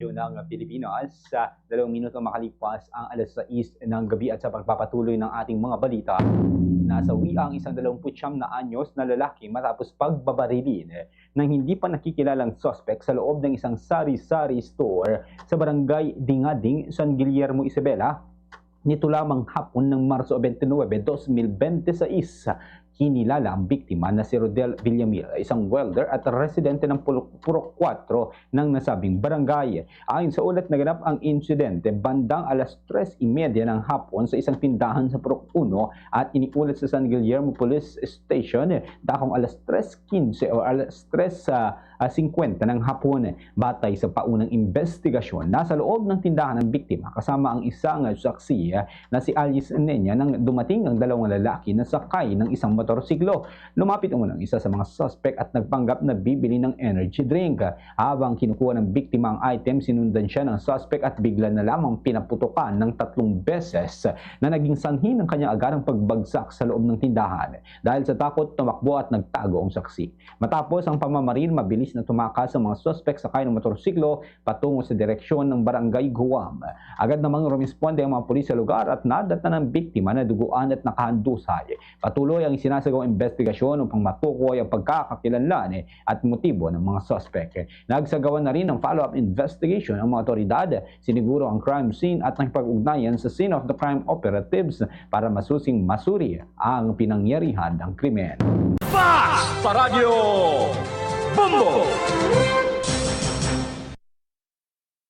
ng Pilipinas sa 2 minuto makalipas ang alas 6 ng gabi at sa pagpapatuloy ng ating mga balita, nasawi ang 29 na anyos na lalaki matapos pagbabarilin ng hindi pa nakikilalang suspect sa loob ng isang sari-sari store sa barangay Dingading, San Guillermo, Isabela. Nito lamang hapon ng Marso 29, 2026, kinilala ang biktima na si Rodel Villamil, isang welder at residente ng Purok 4 ng nasabing barangay. Ayon sa ulat, naganap ang insidente bandang alas 3:30 ng hapon sa isang tindahan sa Purok 1 at iniulat sa San Guillermo Police Station dakong alas 3:15 o alas 3:50 ng hapon. Batay sa paunang investigasyon, nasa loob ng tindahan ng biktima kasama ang isang saksi na si Alice Nenya nang dumating ang dalawang lalaki na sakay ng isang motorsiklo. Lumapit umano ang isa sa mga suspect at nagpanggap na bibili ng energy drink. Habang kinukuha ng biktima ang item, sinundan siya ng suspect at bigla na lamang pinaputukan ng 3 beses na naging sanhi ng kanyang agarang pagbagsak sa loob ng tindahan. Dahil sa takot, tumakbo at nagtago ang saksi. Matapos ang pamamaril, mabilis na tumakas ang mga suspect sakay ng motorsiklo patungo sa direksyon ng Barangay Guam. Agad namang rumisponde ang mga pulis sa lugar at nadatnan ng biktima na duguan at nakahandusay. Patuloy ang sinasagawang investigasyon upang matukoy ang pagkakakilanlan at motibo ng mga suspect. Nagsagawa na rin ng follow-up investigation ang mga otoridad, siniguro ang crime scene at nakipag-ugnayan sa scene of the crime operatives para masusing masuri ang pinangyarihan ng krimen. Fast sa Radyo Bombo!